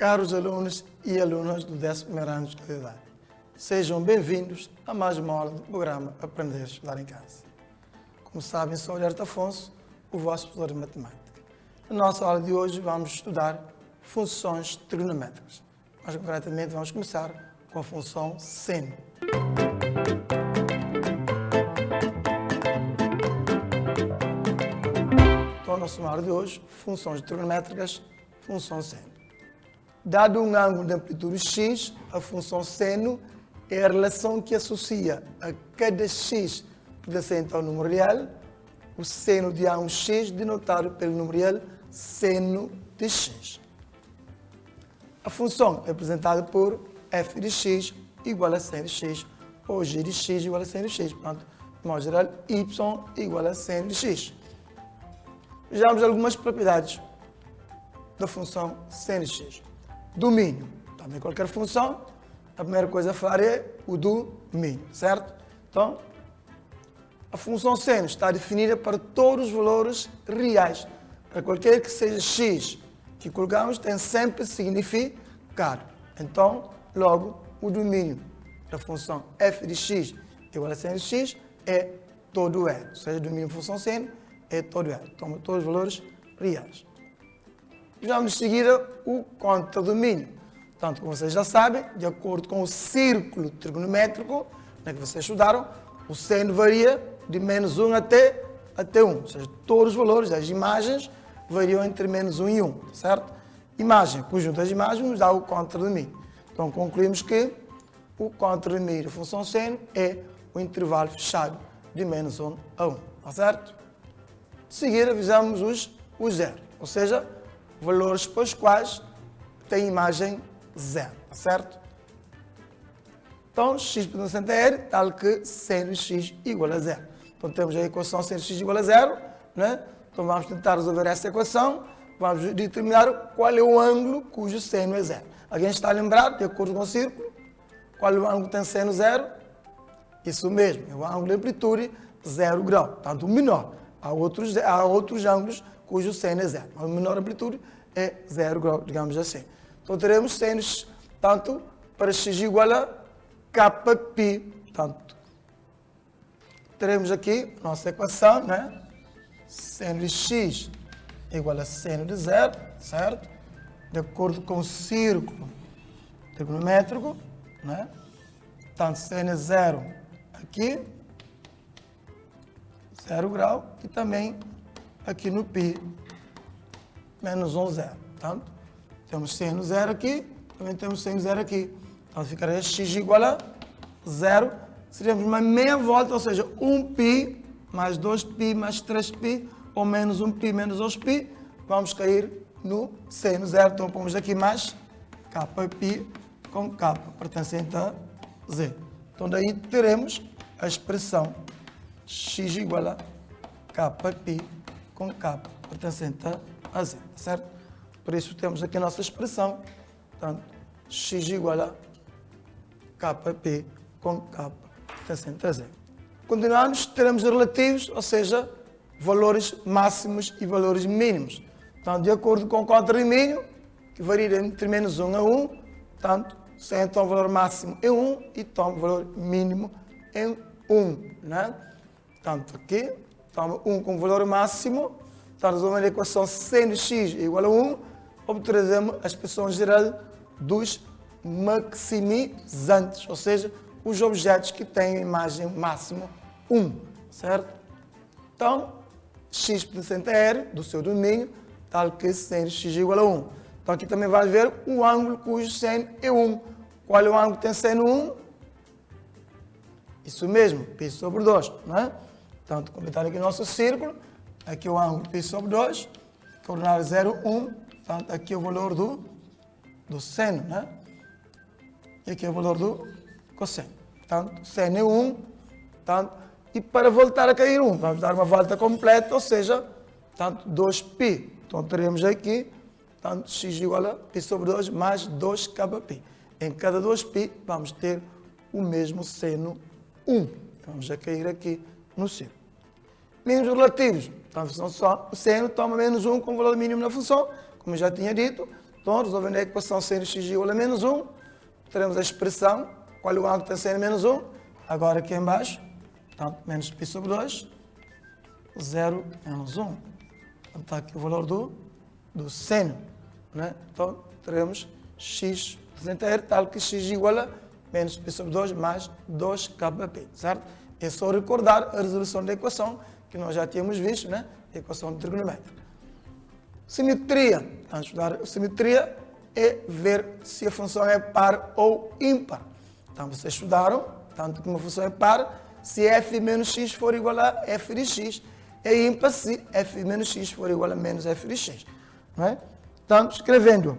Caros alunos e alunas do 11º ano de escola, sejam bem-vindos a mais uma aula do programa Aprender a Estudar em Casa. Como sabem, sou Alberto Afonso, o vosso professor de matemática. Na nossa aula de hoje vamos estudar funções trigonométricas. Mais concretamente vamos começar com a função seno. Então, a nossa aula de hoje, funções trigonométricas, função seno. Dado um ângulo de amplitude x, a função seno é a relação que associa a cada x pertencente ao número real o seno de ângulo x, denotado pelo número real seno de x. A função é representada por f de x igual a seno de x, ou g de x igual a seno de x. Portanto, de modo geral, y igual a seno de x. Vejamos algumas propriedades da função seno de x. Domínio. Também qualquer função, a primeira coisa a falar é o domínio, certo? Então, a função seno está definida para todos os valores reais. Para qualquer que seja x que colocamos, tem sempre significado. Então, logo, o domínio da função f de x igual a seno de x é todo L. Ou seja, o domínio da função seno é todo L. Toma todos os valores reais. Vamos de seguida o contradomínio. Portanto, como vocês já sabem, de acordo com o círculo trigonométrico que vocês estudaram, o seno varia de menos 1 até 1. Ou seja, todos os valores das imagens variam entre menos 1 e 1, certo? Imagem, conjunto das imagens nos dá o contradomínio. Então, concluímos que o contradomínio da função seno é o intervalo fechado de menos 1 a 1, tá certo? De seguida, visamos os zero, ou seja, valores para os quais tem imagem zero, tá certo? Então, x pertencente a R, tal que seno de x igual a zero. Então, temos a equação seno de x igual a zero, né? Então, vamos tentar resolver essa equação, vamos determinar qual é o ângulo cujo seno é zero. Alguém está lembrado, de acordo com o círculo, qual é o ângulo que tem seno zero? Isso mesmo, é o ângulo de amplitude 0 grau, portanto, o menor. Há outros ângulos cujo seno é zero, mas a menor amplitude é 0 grau, digamos assim. Então, teremos senos, tanto para x igual a kπ. Portanto, teremos aqui a nossa equação, né? Seno de x igual a seno de zero, certo? De acordo com o círculo trigonométrico, né? Portanto, seno é zero aqui, 0 grau, e também aqui no π, menos 1, 0. Portanto, temos seno zero aqui, também temos seno zero aqui. Então, ficaria x igual a 0. Seríamos uma meia volta, ou seja, 1π mais 2π mais 3π, ou menos 1π menos 2π. Vamos cair no seno zero. Então, pomos aqui mais kπ com k pertencente a z. Então, daí teremos a expressão x igual a kπ com k pertencente a z, certo? Por isso temos aqui a nossa expressão, portanto, x igual a kπ com k pertencente a z. Continuamos, teremos relativos, ou seja, valores máximos e valores mínimos. Então, de acordo com o contradomínio, que varia entre menos 1 a 1, portanto, se toma o valor máximo em 1 e toma o valor mínimo em 1, né? Portanto, aqui, toma 1 como valor máximo, então, resolvendo a equação seno de x igual a 1, obteremos a expressão geral dos maximizantes, ou seja, os objetos que têm a imagem máximo 1, certo? Então, x pertencente a R, do seu domínio, tal que seno de x igual a 1. Então, aqui também vai ver o ângulo cujo seno é 1. Qual é o ângulo que tem seno 1? Isso mesmo, π sobre 2, não é? Portanto, completar aqui o nosso círculo, aqui o ângulo π sobre 2, coordenada 0, 1, portanto, aqui é o valor do seno, né? E aqui é o valor do cosseno. Portanto, seno é 1, portanto, e para voltar a cair 1, vamos dar uma volta completa, ou seja, portanto, 2π. Então, teremos aqui, portanto, x igual a π sobre 2 mais 2kπ. Em cada 2π, vamos ter o mesmo seno 1. Vamos a cair aqui no círculo. Mínimos relativos. Então, a função só, o seno toma menos 1 como valor mínimo na função, como eu já tinha dito. Então, resolvendo a equação seno x igual a menos 1, teremos a expressão, qual é o ângulo que tem seno menos 1, agora aqui em baixo, portanto, menos π sobre 2, 0 menos 1. Portanto, está aqui o valor do seno. Né? Então, teremos x representa R, tal que x igual a menos π sobre 2 mais 2kp, certo? É só recordar a resolução da equação, que nós já tínhamos visto, né? A equação de trigonometria. Simetria. Vamos estudar simetria é ver se a função é par ou ímpar. Então, vocês estudaram, tanto que uma função é par, se f menos x for igual a f de x, é ímpar se f menos x for igual a menos f de x. Não é? Então, escrevendo,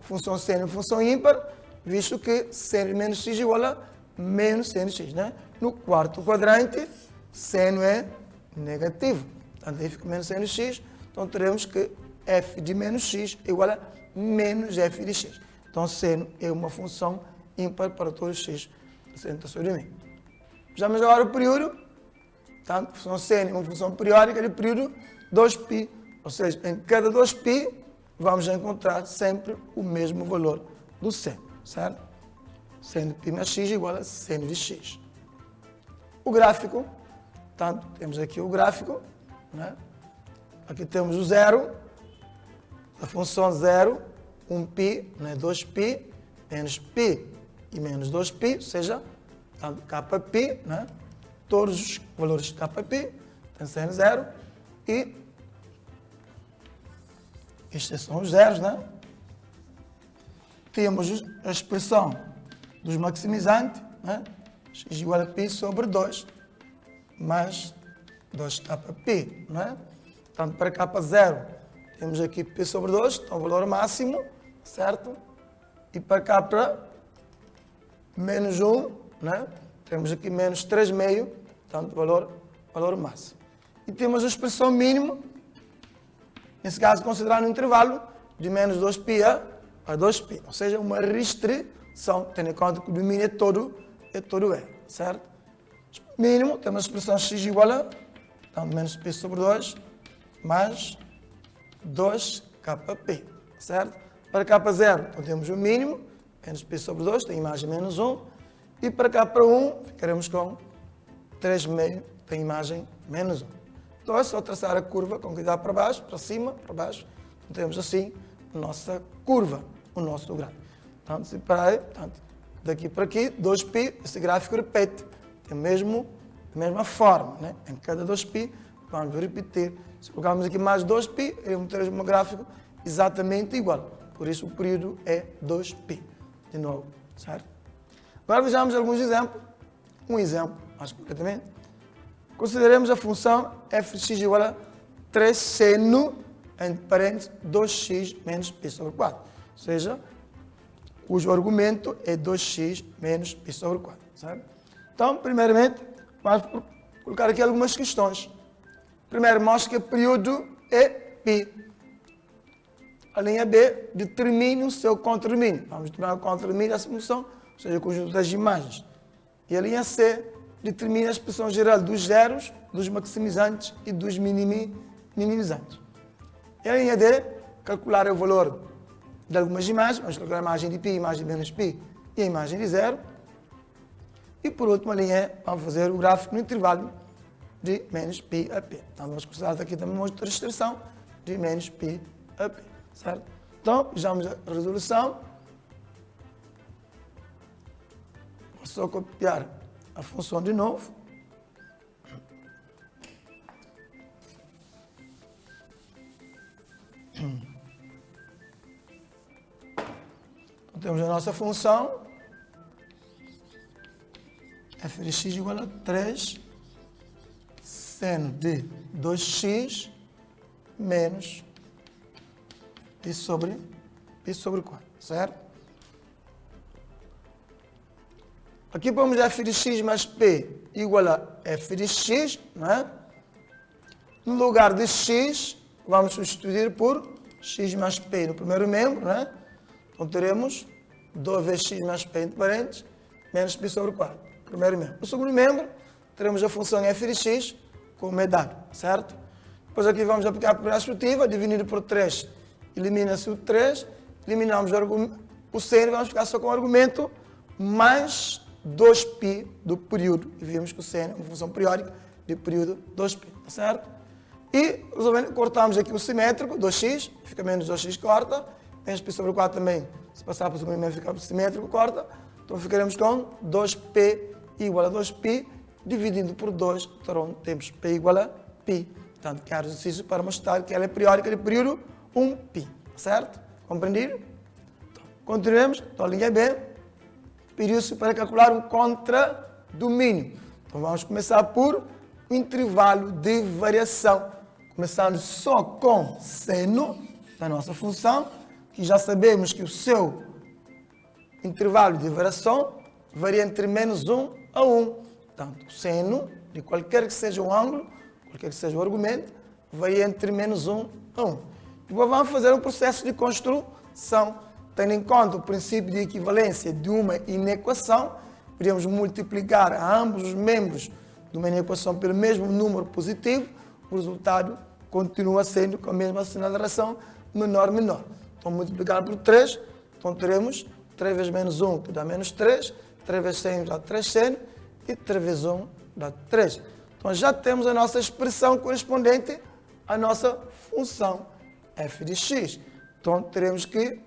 função seno e função ímpar, visto que seno menos x igual a menos seno x. Né? No quarto quadrante, seno é negativo. Portanto, aí fica menos seno x. Então, teremos que f de menos x é igual a menos f de x. Então, seno é uma função ímpar para todos os x presentes sobre mim. Vejamos agora o período. Portanto, função seno é uma função periódica de período 2π. Ou seja, em cada 2π, vamos encontrar sempre o mesmo valor do seno, certo? Seno de π mais x igual a seno de x. O gráfico, portanto, temos aqui o gráfico, né? Aqui temos o zero, a função 0, 1π, né? 2π, menos π e menos 2π, ou seja, portanto, kπ, né? Todos os valores de kπ, tem seno 0, e estes são os zeros, né? Temos a expressão dos maximizantes, né? X igual a π sobre 2, mais 2kπ, né? Portanto, para K0, temos aqui π sobre 2, então o valor máximo, certo? E para K menos 1, né? Temos aqui menos 3,5, portanto, valor máximo. E temos a expressão mínima, nesse caso, considerando um intervalo de menos 2π a 2π, ou seja, uma restrição, tendo em conta que o domínio é todo R, certo? Mínimo, temos a expressão x igual a, portanto, menos π sobre 2, mais 2kπ, certo? Para K0, então temos o mínimo, menos π sobre 2, tem imagem menos 1, e para K1, ficaremos com 3,5, tem imagem menos 1. Então é só traçar a curva com cuidado para baixo, para cima, para baixo. Então, temos assim a nossa curva, o nosso gráfico. Portanto, se para aí, portanto, daqui para aqui, 2π, esse gráfico repete. Tem a mesma forma, né? Em cada 2π, vamos repetir. Se colocarmos aqui mais 2π, vamos ter um gráfico exatamente igual. Por isso o período é 2π. De novo, certo? Agora vejamos alguns exemplos. Um exemplo, mais concretamente. Consideremos a função f de x igual a 3 seno, entre parênteses, 2x menos π sobre 4. Ou seja, cujo argumento é 2x menos π sobre 4. Certo? Então, primeiramente, vamos colocar aqui algumas questões. Primeiro, mostra que o período é π. A linha B determine o seu contradomínio. Vamos determinar o contradomínio dessa função, ou seja, o conjunto das imagens. E a linha C determina a expressão geral dos zeros, dos maximizantes e dos minimizantes. E a linha D, calcular o valor de algumas imagens. Vamos calcular a imagem de π, a imagem de menos π e a imagem de zero. E por último, a linha E, vamos fazer o gráfico no intervalo de menos π a p. Então, vamos considerar aqui também uma outra restrição de menos π a p. Certo? Então, vejamos a resolução. Vou só copiar a função de novo. Então, temos a nossa função f de x igual a 3 seno de 2x menos π sobre 4, certo? Aqui pomos f de x mais p igual a f de x, não é? No lugar de x, vamos substituir por x mais p no primeiro membro, não é? Então teremos 2 vezes x mais p entre parênteses, menos π sobre 4, primeiro membro. No segundo membro, teremos a função f de x, como é dado, certo? Depois aqui vamos aplicar a primeira substitutiva, dividido por 3 elimina-se o 3, eliminamos o seno e vamos ficar só com o argumento mais 2π do período. E vimos que o seno é uma função periódica de período 2π, tá certo? E resolvendo, cortamos aqui o simétrico, 2x, fica menos 2x, corta. Menos π sobre 4 também, se passar para o segundo elemento, fica simétrico, corta. Então ficaremos com 2π igual a 2π, dividindo por 2, então temos π igual a π. Portanto, que é o exercício para mostrar que ela é periódica de período 1π, certo? Compreendido? Então, continuemos. Então, a linha B pediu-se para calcular um contradomínio. Então, vamos começar por o intervalo de variação. Começando só com seno da nossa função, que já sabemos que o seu intervalo de variação varia entre menos 1 a 1. Portanto, o seno de qualquer que seja o ângulo, qualquer que seja o argumento, varia entre menos 1 a 1. Depois vamos fazer um processo de construção, tendo em conta o princípio de equivalência de uma inequação. Podemos multiplicar a ambos os membros de uma inequação pelo mesmo número positivo, o resultado continua sendo com a mesma sinalização menor. Então, multiplicar por 3, então teremos 3 vezes menos 1, que dá menos 3, 3 vezes seno dá 3 seno, e 3 vezes 1 dá 3. Então, já temos a nossa expressão correspondente à nossa função f de x. Então, teremos que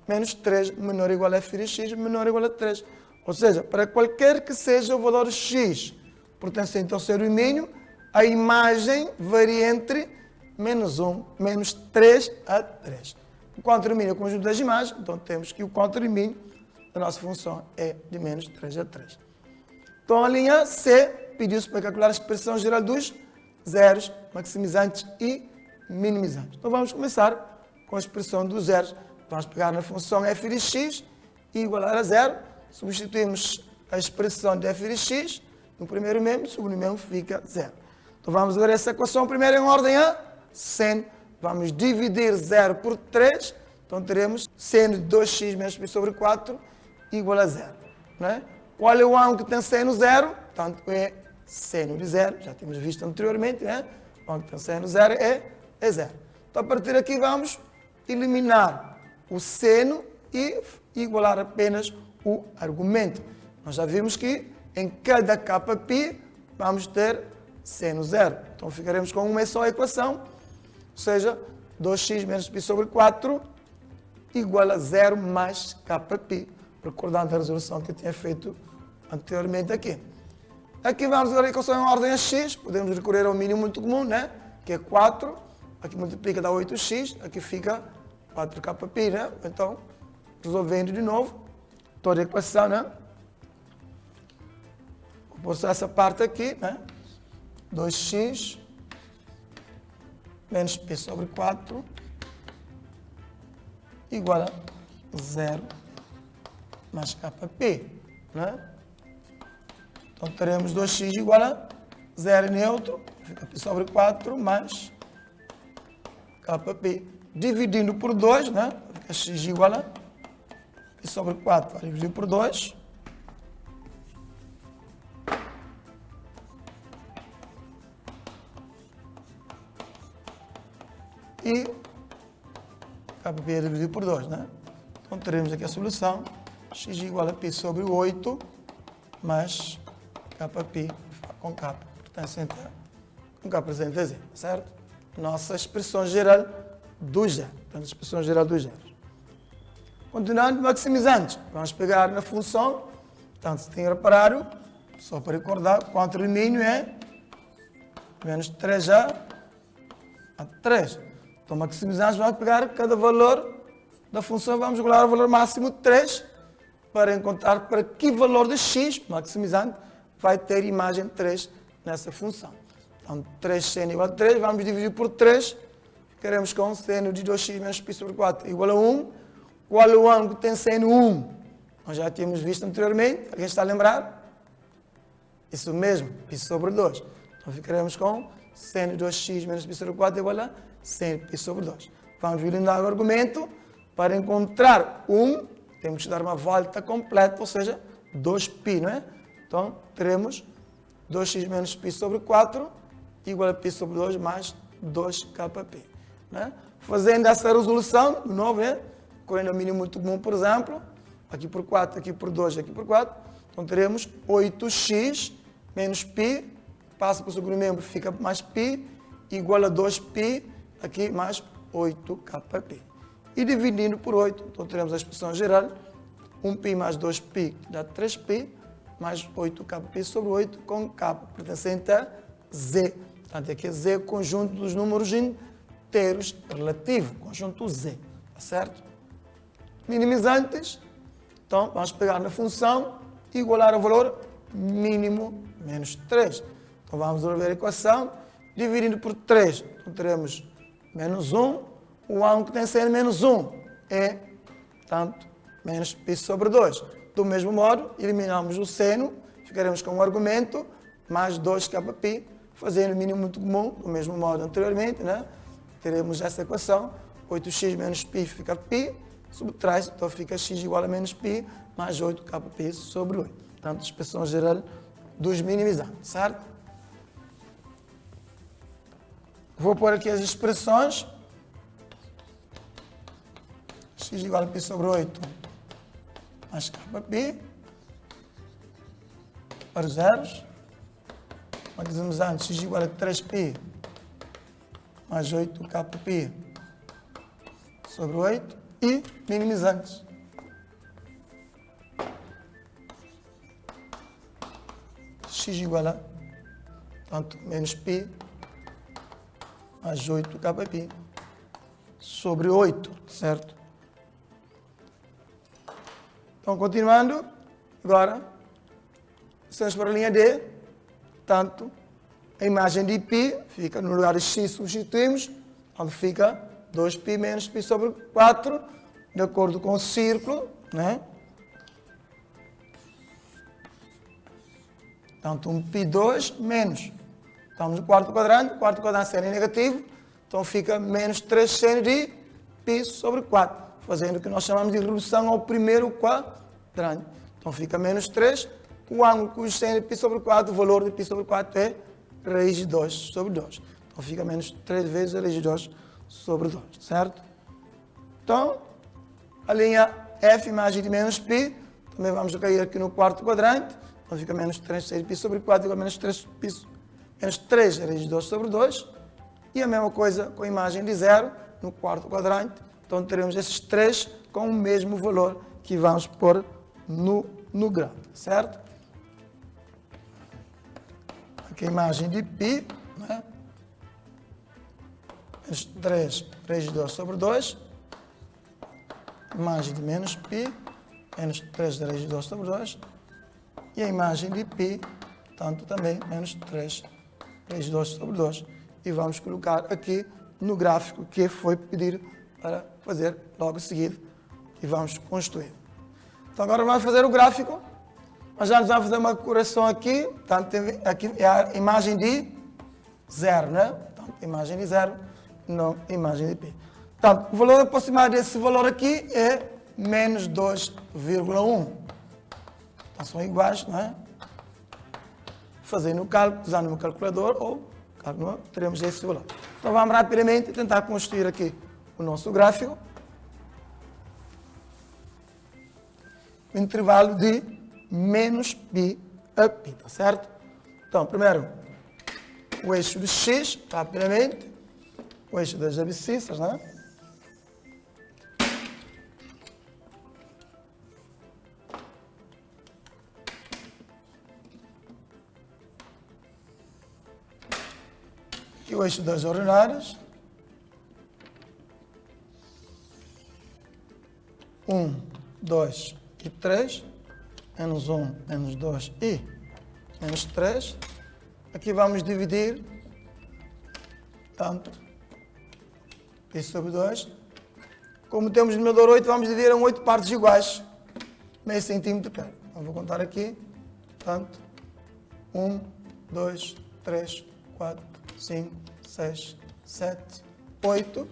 menos 3 menor ou igual a f de x menor ou igual a 3. Ou seja, para qualquer que seja o valor x pertencente ao seu domínio, a imagem varia entre menos 1, menos 3 a 3. O contradomínio é o conjunto das imagens, então temos que o contradomínio da nossa função é de menos 3 a 3. Então, a linha C pediu-se para calcular a expressão geral dos zeros, maximizantes e minimizantes. Então, vamos começar com a expressão dos zeros. Vamos pegar na função f de x e igualar a zero. Substituímos a expressão de f de x no primeiro membro, no segundo membro fica zero. Então, vamos ver essa equação primeiro em ordem a seno. Vamos dividir 0 por 3, então teremos seno de 2x menos π sobre 4 igual a 0. Né? Qual é o ângulo que tem seno 0? Portanto, é seno de 0, já tínhamos visto anteriormente, né? O ângulo que tem seno 0 é 0. Então, a partir daqui, vamos eliminar o seno e igualar apenas o argumento. Nós já vimos que em cada kπ vamos ter seno 0. Então, ficaremos com uma só equação, ou seja, 2x menos π sobre 4 igual a 0 mais kπ, recordando a resolução que eu tinha feito anteriormente aqui. Aqui vamos ver a equação em ordem a x, podemos recorrer ao mínimo muito comum, né? Que é 4, aqui multiplica dá 8x, aqui fica 4kπ, né? Então, resolvendo de novo toda a equação, né? Vou postar essa parte aqui, né? 2x menos π sobre 4 igual a 0 mais kπ, né? Então, teremos 2x igual a 0 neutro, fica π sobre 4 mais kπ. Dividindo por 2, né? Fica x igual a π sobre 4, vai dividir por 2. E kπ é dividido por 2, né? Então, teremos aqui a solução, x igual a π sobre 8 mais kπ com k, pertencente com k presente a z, certo? Nossa expressão geral dos zeros. Portanto, a expressão geral dos zeros. Continuando, maximizantes. Vamos pegar na função, portanto, se tem reparado, só para recordar, o contradomínio é menos 3a 3. Então, maximizantes, vamos pegar cada valor da função, vamos igualar ao valor máximo de 3 para encontrar para que valor de x, maximizante, vai ter imagem 3 nessa função. Então, 3 seno igual a 3, vamos dividir por 3, ficaremos com seno de 2x menos π sobre 4 igual a 1. Qual é o ângulo que tem seno 1? Nós já tínhamos visto anteriormente, alguém está a lembrar? Isso mesmo, π sobre 2. Então, ficaremos com seno de 2x menos π sobre 4 igual a seno π sobre 2. Vamos eliminar o argumento. Para encontrar 1, temos que dar uma volta completa, ou seja, 2π, não é? Então, teremos 2x menos π sobre 4 igual a π sobre 2 mais 2kπ. Né? Fazendo essa resolução, de novo, né? Correndo ao mínimo muito comum, por exemplo, aqui por 4, aqui por 2, aqui por 4, então teremos 8x menos π, passa para o segundo membro, fica mais π, igual a 2π, aqui mais 8kπ. E dividindo por 8, então teremos a expressão geral, 1π mais 2π dá 3π, mais 8kπ sobre 8, com k pertencente a z. Portanto, aqui é z, conjunto dos números inteiros relativo, conjunto z, tá certo? Minimizantes, então vamos pegar na função e igualar o valor mínimo menos 3. Então vamos resolver a equação, dividindo por 3, então teremos menos 1, o ângulo que tem seno menos 1 é, portanto, menos π sobre 2. Do mesmo modo, eliminamos o seno, ficaremos com o argumento, mais 2kπ, fazendo o mínimo muito comum, do mesmo modo anteriormente, né? Teremos essa equação, 8x menos π fica π, subtrai, então fica x igual a menos π, mais 8kπ sobre 8. Portanto, expressão geral dos minimizantes, certo? Vou pôr aqui as expressões. X igual a π sobre 8, mais kπ, para os zeros. Como dizemos antes, x igual a 3π, mais 8kπ sobre 8, e minimizantes. X igual a, portanto, menos π, mais 8kπ sobre 8, certo? Então, continuando, agora, estamos para a linha D, portanto, a imagem de π fica no lugar de x, substituímos, onde fica 2π menos π sobre 4, de acordo com o círculo, né? Portanto, um π2 menos. Estamos no quarto quadrante seno é negativo, então fica menos 3 seno de π sobre 4, fazendo o que nós chamamos de redução ao primeiro quadrante. Então fica menos 3, o ângulo cujo seno de π sobre 4, o valor de π sobre 4 é raiz de 2 sobre 2. Então fica menos 3 vezes a raiz de 2 sobre 2, certo? Então, a linha F, imagem de menos π, também vamos cair aqui no quarto quadrante, então fica menos 3 de π sobre 4 igual a menos 3 raiz de 2 sobre 2. E a mesma coisa com a imagem de 0 no quarto quadrante, então teremos esses 3 com o mesmo valor que vamos pôr no gráfico, certo? Aqui a imagem de π, né? Menos 3 raiz de 2 sobre 2, imagem de menos π, menos 3 raiz de 2 sobre 2, e a imagem de π, tanto também menos 3 raiz de 2 sobre 2, e vamos colocar aqui no gráfico que foi pedido para fazer logo em seguida, e vamos construir. Então agora vamos fazer o gráfico, mas já vamos fazer uma correção aqui, portanto, aqui é a imagem de 0, né? Portanto, imagem de 0, não imagem de π. Portanto, o valor aproximado desse valor aqui é menos 2,1. Então são iguais, não é? Fazendo o cálculo, usando o meu calculador ou cálculo, teremos esse valor. Então vamos rapidamente tentar construir aqui o nosso gráfico. O intervalo de menos π a π, tá certo? Então, primeiro, o eixo de x, rapidamente, o eixo das abscissas, né? E o eixo das ordinárias. 1, 2 e 3. Menos 1, menos 2 e menos 3. Aqui vamos dividir, tanto, π sobre 2. Como temos no numerador 8, vamos dividir em 8 partes iguais, meio centímetro cada. Então vou contar aqui, tanto, 1, 2, 3, 4, 5, 6, 7, 8.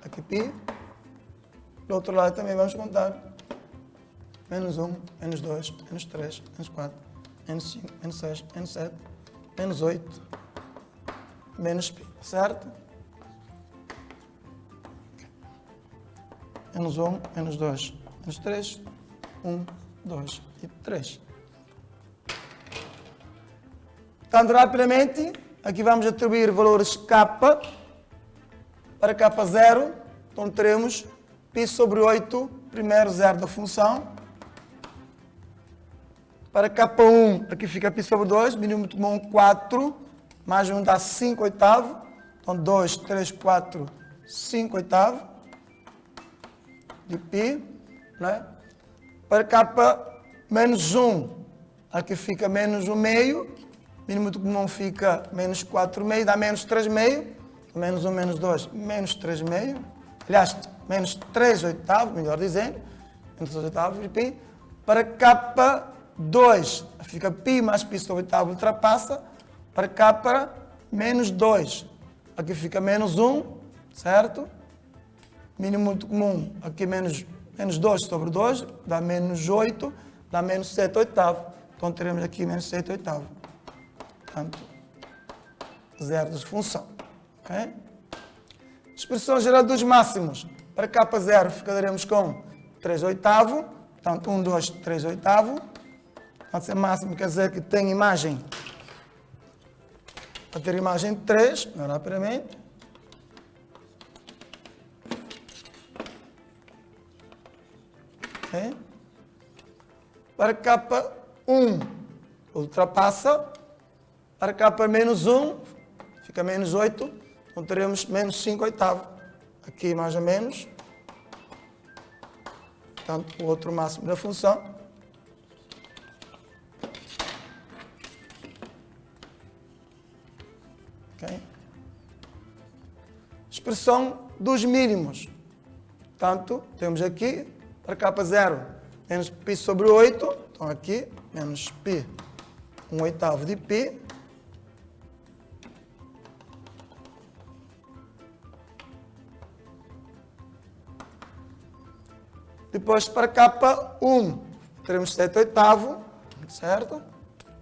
Aqui π. Do outro lado também vamos contar. Menos 1, menos 2, menos 3, menos 4, menos 5, menos 6, menos 7, menos 8, menos π, certo? menos 1, menos 2, menos 3, 1, 2 e 3. Portanto, rapidamente, aqui vamos atribuir valores k para k0, então teremos π sobre 8, primeiro zero da função. Para k1, aqui fica π sobre 2, mínimo muito comum 4, mais 1 dá 5 oitavo. Então 2, 3, 4, 5 oitavo de π. Né? Para k menos 1, aqui fica menos 1 meio, mínimo muito comum fica menos 4 meio, dá menos 3 meio. Então, menos 1, menos 2, menos 3 meio. Aliás, menos 3 oitavos, melhor dizendo, menos 3 oitavos de π. Para k2, fica π mais π sobre oitavo, ultrapassa. Para k menos 2, aqui fica menos 1, certo? Mínimo muito comum, aqui menos 2 sobre 2, dá menos 8, dá menos 7 oitavo. Então teremos aqui menos 7 oitavo. Portanto, zero de função. Okay? Expressão geral dos máximos. Para k0 ficaremos com 3 oitavo. Portanto, 1, 2, 3 oitavo. Pode ser máximo, quer dizer que tem imagem. Para ter imagem 3, não rapidamente. Okay. Para k1, ultrapassa. Para k menos 1, fica menos 8. Então teremos menos 5 oitavo. Aqui mais ou menos. Portanto, o outro máximo da função. Okay. Expressão dos mínimos. Portanto, temos aqui, para k0, menos π sobre 8. Então aqui, menos π, 1 oitavo de π. Depois, para k1, teremos 7 oitavo, certo?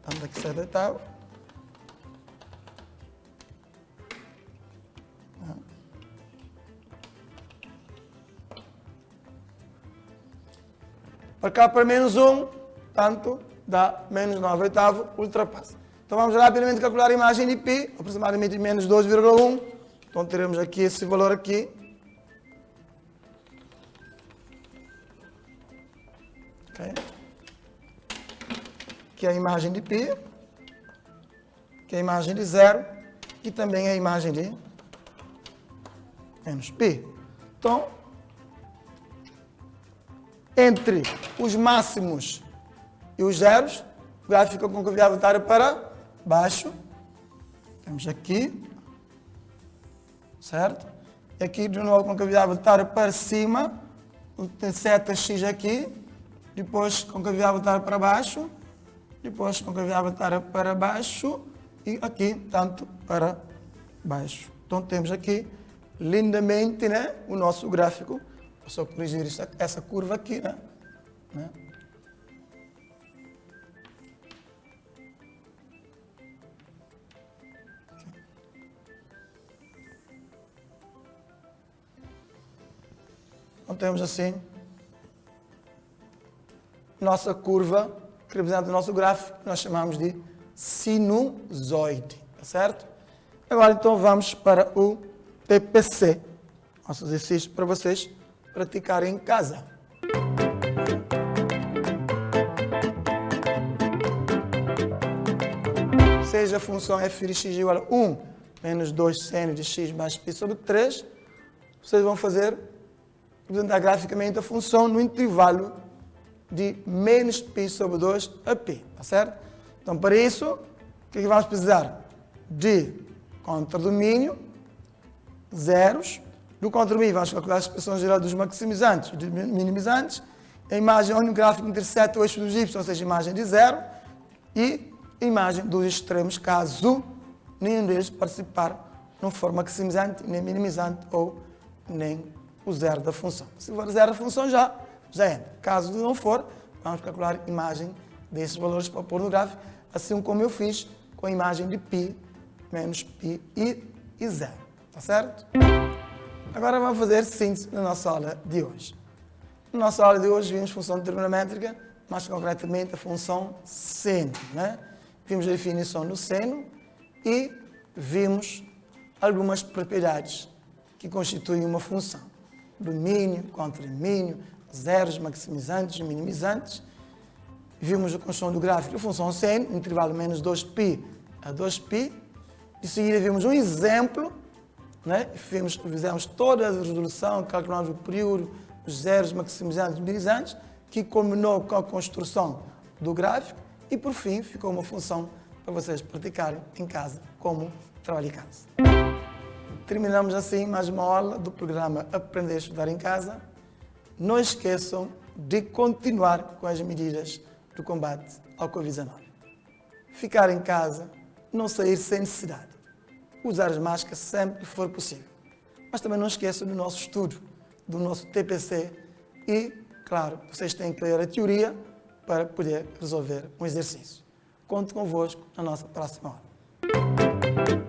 Estamos aqui 7 oitavo. Para k menos 1, tanto dá menos 9 oitavo, ultrapassa. Então vamos rapidamente calcular a imagem de π, aproximadamente menos 2,1. Então teremos aqui esse valor aqui. Okay. Que é a imagem de π, que é a imagem de 0 e também a imagem de menos π. Então, entre os máximos e os zeros, o gráfico fica com concavidade voltada para baixo. Temos aqui, certo? E aqui de novo concavidade voltada para cima, tem seta X aqui, depois concavidade voltada para baixo, depois concavidade voltada para baixo e aqui tanto para baixo. Então temos aqui lindamente, né, o nosso gráfico. Vou só corrigir essa curva aqui, né? Então temos assim nossa curva que representa o nosso gráfico, que nós chamamos de sinusoide, tá certo? Agora então vamos para o PPC, nosso exercício para vocês praticarem em casa. Seja a função f de x igual a 1 menos 2 seno de x mais π sobre 3, vocês vão representar graficamente a função no intervalo de menos π sobre 2 a π, tá certo? Então, para isso, o que vamos precisar? De contradomínio, zeros. Do contradomínio, vamos calcular a expressão geral dos maximizantes e dos minimizantes. A imagem onde o gráfico interseta o eixo dos y, ou seja, a imagem de 0. E a imagem dos extremos, caso nenhum deles participar não for maximizante, nem minimizante ou nem o zero da função. Se for zero da função, já entra. Caso não for, vamos calcular a imagem desses valores para pôr no gráfico, assim como eu fiz com a imagem de π, menos π e zero. Tá certo? Agora vamos fazer síntese na nossa aula de hoje. Na nossa aula de hoje vimos função trigonométrica, mais concretamente a função seno, né? Vimos a definição do seno e vimos algumas propriedades que constituem uma função. Domínio, contradomínio, zeros, maximizantes, minimizantes. Vimos a construção do gráfico da função seno, intervalo menos 2π a 2π. De seguida vimos um exemplo, né? Fizemos toda a resolução, calculamos o período, os zeros, maximizantes e minimizantes, que culminou com a construção do gráfico e, por fim, ficou uma função para vocês praticarem em casa, como trabalho em casa. Terminamos assim mais uma aula do programa Aprender a Estudar em Casa. Não esqueçam de continuar com as medidas do combate ao Covid-19. Ficar em casa, não sair sem necessidade. Usar as máscaras sempre que for possível. Mas também não esqueçam do nosso estudo, do nosso TPC e, claro, vocês têm que ler a teoria para poder resolver um exercício. Conto convosco na nossa próxima aula.